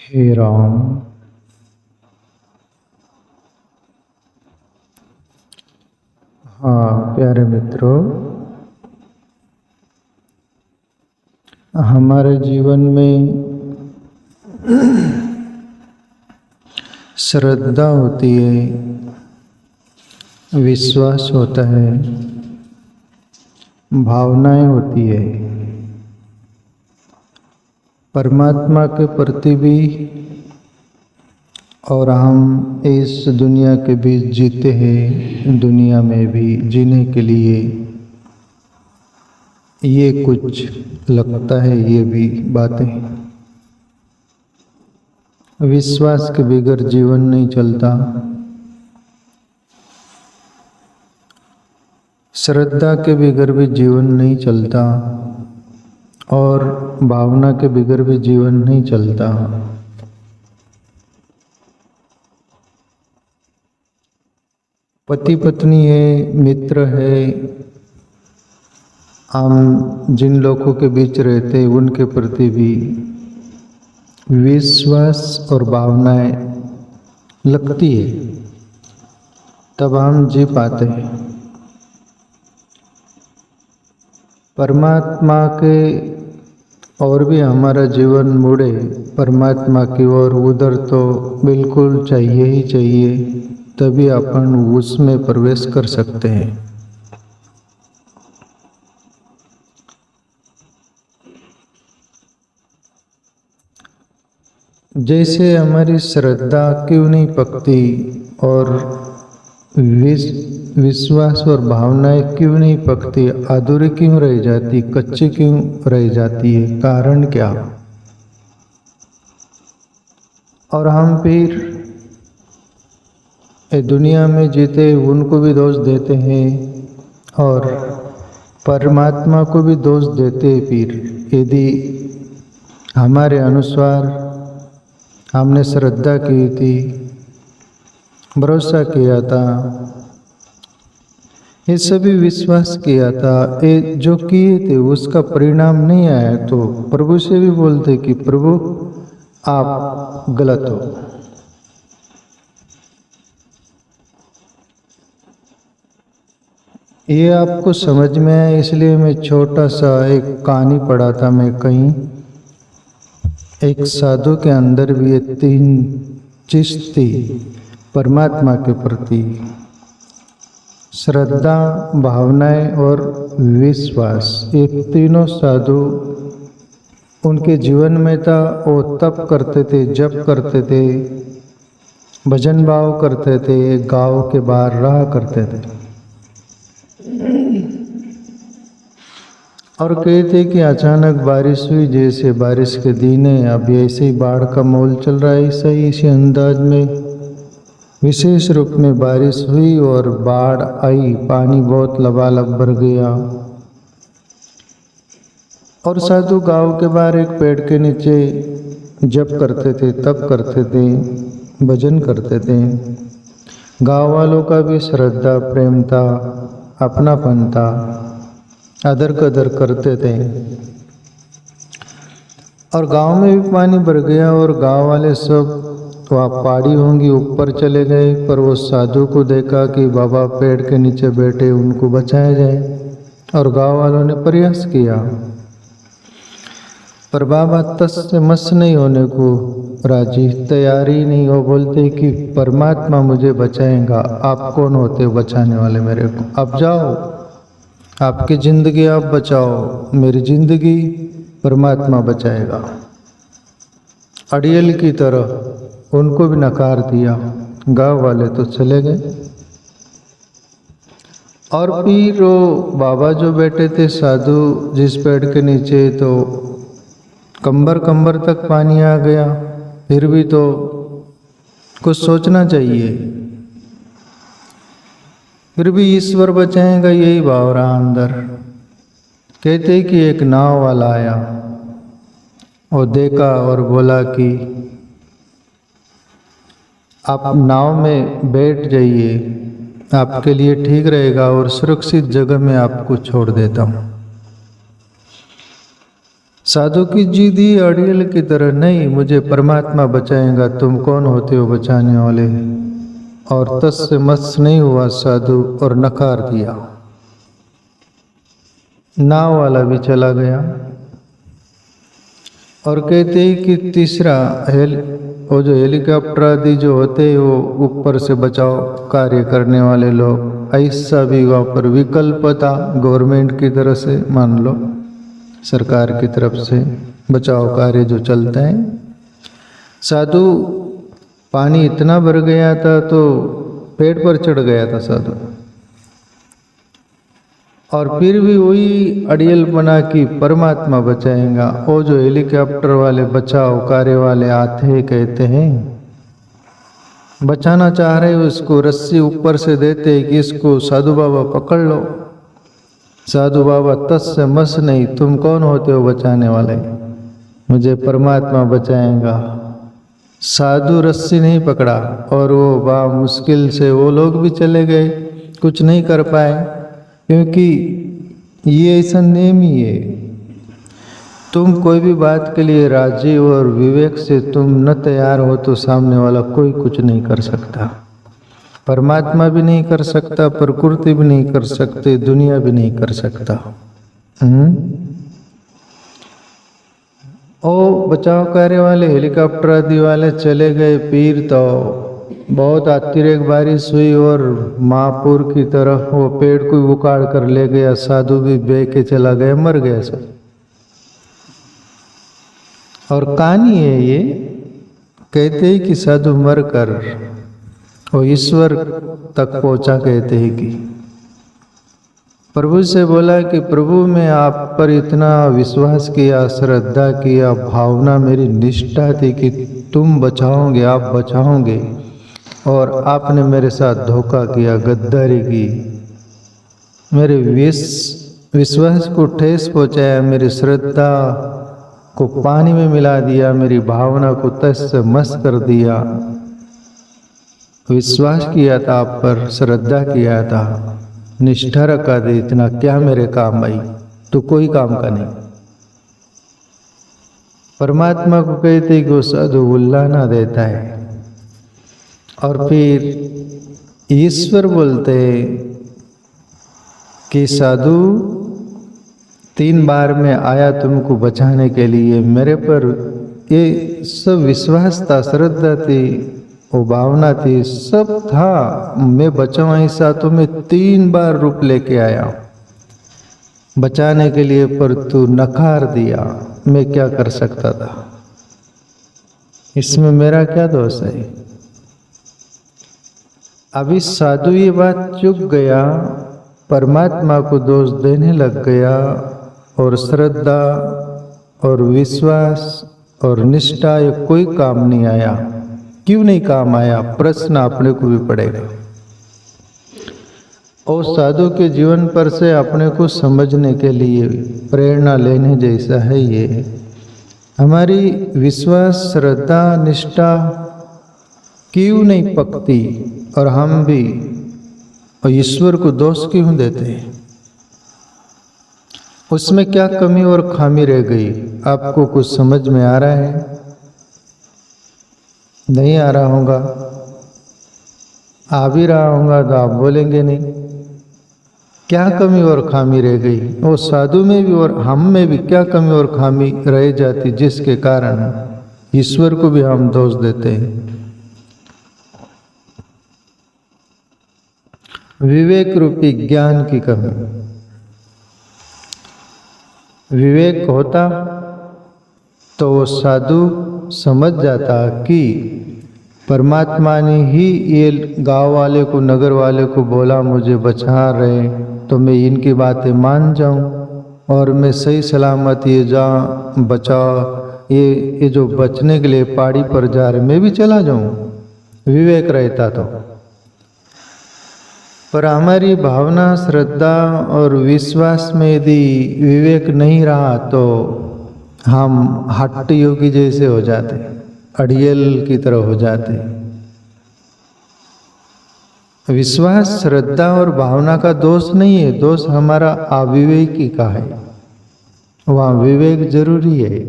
हे राम। हाँ प्यारे मित्रों, हमारे जीवन में श्रद्धा होती है, विश्वास होता है, भावनाएं होती है। परमात्मा के प्रति भी और हम इस दुनिया के बीच जीते हैं, दुनिया में भी जीने के लिए ये कुछ लगता है, ये भी बातें। विश्वास के बगैर जीवन नहीं चलता, श्रद्धा के बगैर भी जीवन नहीं चलता और भावना के बगैर भी जीवन नहीं चलता। पति पत्नी है, मित्र है, हम जिन लोगों के बीच रहते हैं उनके प्रति भी विश्वास और भावनाएं लगती है, तब हम जी पाते हैं। परमात्मा के और भी हमारा जीवन मुड़े परमात्मा की ओर, उधर तो बिल्कुल चाहिए ही चाहिए, तभी अपन उसमें प्रवेश कर सकते हैं। जैसे हमारी श्रद्धा क्यों नहीं पकती और विश्वास और भावनाएं क्यों नहीं पकती, अधूरी क्यों रह जाती, कच्ची क्यों रह जाती है, कारण क्या? और हम फिर दुनिया में जीते उनको भी दोष देते हैं और परमात्मा को भी दोष देते हैं। फिर यदि हमारे अनुसार हमने श्रद्धा की थी, भरोसा किया था, ये सभी विश्वास किया था, ये जो किए थे उसका परिणाम नहीं आया, तो प्रभु से भी बोलते कि प्रभु आप गलत हो। ये आपको समझ में आया, इसलिए मैं छोटा सा एक कहानी पढ़ा था मैं कहीं। एक साधु के अंदर भी ये 3 चीज थी परमात्मा के प्रति: श्रद्धा, भावनाएं और विश्वास। ये तीनों साधु उनके जीवन में था। वो तप करते थे, जप करते थे, भजन भाव करते थे, गांव के बाहर रहा करते थे और कहते कि अचानक बारिश हुई, जैसे बारिश के दिन है, अभी ऐसे ही बाढ़ का माहौल चल रहा है, ऐसा ही इसी अंदाज में विशेष रूप में बारिश हुई और बाढ़ आई, पानी बहुत लबालब भर गया। और साधु गांव के बाहर एक पेड़ के नीचे जप करते थे, तप करते थे, भजन करते थे। गांव वालों का भी श्रद्धा, प्रेम था, अपनापन था, आदर कदर करते थे। और गांव में भी पानी भर गया और गांव वाले सब तो आप पहाड़ी होंगी ऊपर चले गए, पर वो साधु को देखा कि बाबा पेड़ के नीचे बैठे, उनको बचाया जाए। और गांव वालों ने प्रयास किया, पर बाबा तस से मस नहीं होने को राजी, तैयारी नहीं हो। बोलते कि परमात्मा मुझे बचाएगा, आप कौन होते हो बचाने वाले मेरे को? आप जाओ, आपकी जिंदगी आप बचाओ, मेरी जिंदगी परमात्मा बचाएगा। अड़ियल की तरह उनको भी नकार दिया। गांव वाले तो चले गए। और फिर वो बाबा जो बैठे थे साधु जिस पेड़ के नीचे, तो कंबर तक पानी आ गया। फिर भी तो कुछ सोचना चाहिए, फिर भी ईश्वर बचाएगा, यही भाव रहा अंदर। कहते कि एक नाव वाला आया और देखा और बोला कि आप नाव में बैठ जाइए, आपके लिए ठीक रहेगा और सुरक्षित जगह में आपको छोड़ देता हूँ। साधु की जिदी अड़ियल की तरह, नहीं मुझे परमात्मा बचाएगा, तुम कौन होते हो बचाने वाले। और तस से मस नहीं हुआ साधु और नकार दिया। नाव वाला भी चला गया। और कहते हैं कि तीसरा वो जो हेलीकॉप्टर आदि जो होते हैं वो ऊपर से बचाव कार्य करने वाले लोग, ऐसा भी वहाँ पर विकल्प था गवर्नमेंट की तरफ से, मान लो सरकार की तरफ से बचाव कार्य जो चलता है। साधु पानी इतना भर गया था तो पेड़ पर चढ़ गया था साधु, और फिर भी वही अड़ियल बना कि परमात्मा बचाएगा। वो जो हेलीकॉप्टर वाले बचाव कार्य वाले आते हैं, कहते हैं बचाना चाह रहे हो, इसको रस्सी ऊपर से देते हैं कि इसको साधु बाबा पकड़ लो। साधु बाबा तस से मस नहीं, तुम कौन होते हो बचाने वाले, मुझे परमात्मा बचाएगा। साधु रस्सी नहीं पकड़ा और वो बा मुश्किल से वो लोग भी चले गए, कुछ नहीं कर पाए, क्योंकि ये ऐसा नेम ही है। तुम कोई भी बात के लिए राजी और विवेक से तुम न तैयार हो तो सामने वाला कोई कुछ नहीं कर सकता। परमात्मा भी नहीं कर सकता, प्रकृति भी नहीं कर सकते, दुनिया भी नहीं कर सकता। ओ बचाव कार्य वाले हेलीकॉप्टर आदि वाले चले गए। फिर तो बहुत अतिरेक बारिश हुई और महापुर की तरह वो पेड़ को उखाड़ कर ले गया। साधु भी बह के चला गया, मर गया सब। और कहानी है ये, कहते हैं कि साधु मर कर वो ईश्वर तक पहुंचा। कहते हैं कि प्रभु से बोला कि प्रभु मैं आप पर इतना विश्वास किया, श्रद्धा किया, भावना मेरी निष्ठा थी कि तुम बचाओगे, आप बचाओगे, और आपने मेरे साथ धोखा किया, गद्दारी की, मेरे विश्वास को ठेस पहुंचाया, मेरी श्रद्धा को पानी में मिला दिया, मेरी भावना को तस से मस कर दिया। विश्वास किया था आप पर, श्रद्धा किया था, निष्ठा रखा था, इतना क्या मेरे काम आई, तो कोई काम का नहीं। परमात्मा को कहते कि वो साधु उल्लाना देता है। और फिर ईश्वर बोलते कि साधु 3 बार मैं आया तुमको बचाने के लिए, मेरे पर ये सब विश्वास था, श्रद्धा थी, वो भावना थी, सब था, मैं बचाऊं ऐसा, तो मैं 3 बार रूप लेके आया बचाने के लिए, पर तू नकार दिया। मैं क्या कर सकता था, इसमें मेरा क्या दोष है। अभी साधु ये बात चुक गया, परमात्मा को दोष देने लग गया, और श्रद्धा और विश्वास और निष्ठा ये कोई काम नहीं आया। क्यों नहीं काम आया, प्रश्न अपने को भी पड़ेगा। और साधु के जीवन पर से अपने को समझने के लिए प्रेरणा लेने जैसा है ये। हमारी विश्वास, श्रद्धा, निष्ठा क्यों नहीं पकती, और हम भी और ईश्वर को दोष क्यों देते हैं। उसमें क्या कमी और खामी रह गई, आपको कुछ समझ में आ रहा है? नहीं आ रहा होगा, आ भी रहा होगा तो आप बोलेंगे नहीं। क्या कमी और खामी रह गई, वो साधु में भी और हम में भी क्या कमी और खामी रह जाती, जिसके कारण ईश्वर को भी हम दोष देते हैं। विवेक रूपी ज्ञान की कमी। विवेक होता तो वो साधु समझ जाता कि परमात्मा ने ही ये गांव वाले को, नगर वाले को बोला मुझे बचा रहे, तो मैं इनकी बातें मान जाऊं और मैं सही सलामत ये जा बचा, ये जो बचने के लिए पहाड़ी पर जा रहे, मैं भी चला जाऊं, विवेक रहता तो। पर हमारी भावना, श्रद्धा और विश्वास में यदि विवेक नहीं रहा तो हम हठ योगी जैसे हो जाते, अड़ियल की तरह हो जाते। विश्वास, श्रद्धा और भावना का दोष नहीं है, दोष हमारा अविवेकी का है। वहाँ विवेक जरूरी है।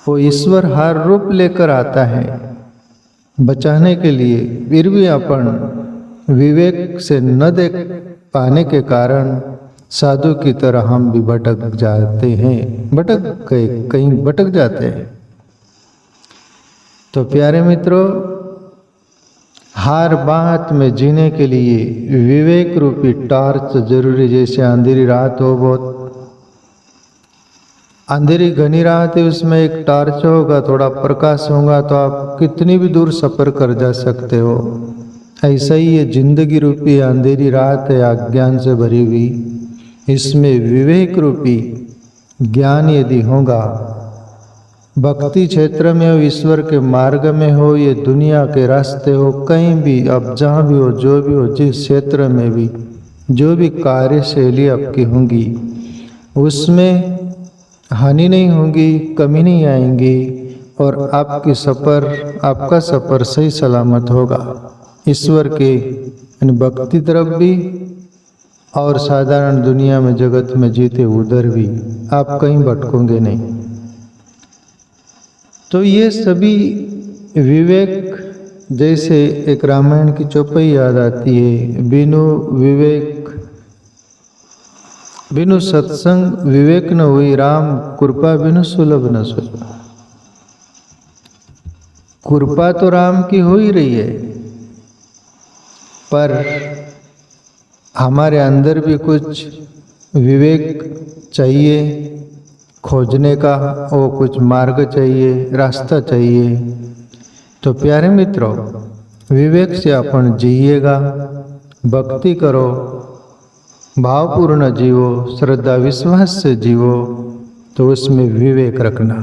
वो ईश्वर हर रूप लेकर आता है बचाने के लिए, फिर भी अपन विवेक से न देख पाने के कारण साधु की तरह हम भी भटक जाते हैं, भटक गए, कहीं भटक जाते हैं। तो प्यारे मित्रों, हर बात में जीने के लिए विवेक रूपी टॉर्च जरूरी। जैसे अंधेरी रात हो, बहुत अंधेरी घनी रात है, उसमें एक टॉर्च होगा, थोड़ा प्रकाश होगा तो आप कितनी भी दूर सफर कर जा सकते हो। ऐसा ही ये जिंदगी रूपी अंधेरी रात है, अज्ञान से भरी हुई। इसमें विवेक रूपी ज्ञान यदि होगा, भक्ति क्षेत्र में हो, ईश्वर के मार्ग में हो, ये दुनिया के रास्ते हो, कहीं भी अब जहाँ भी हो, जो भी हो, जिस क्षेत्र में भी जो भी कार्यशैली आपकी होंगी, उसमें हानि नहीं होगी, कमी नहीं आएंगी और आपका सफ़र सही सलामत होगा ईश्वर के भक्ति तरफ भी और साधारण दुनिया में जगत में जीते उधर भी आप कहीं भटकोगे नहीं। तो ये सभी विवेक, जैसे एक रामायण की चौपाई याद आती है, बिनु विवेक बिनु सत्संग विवेक न हुई, राम कृपा बिनु सुलभ न सुलभ। कृपा तो राम की हो ही रही है, पर हमारे अंदर भी कुछ विवेक चाहिए खोजने का, वो कुछ मार्ग चाहिए, रास्ता चाहिए। तो प्यारे मित्रों, विवेक से अपन जिएगा, भक्ति करो, भावपूर्ण जीवो, श्रद्धा विश्वास से जीवो, तो उसमें विवेक रखना।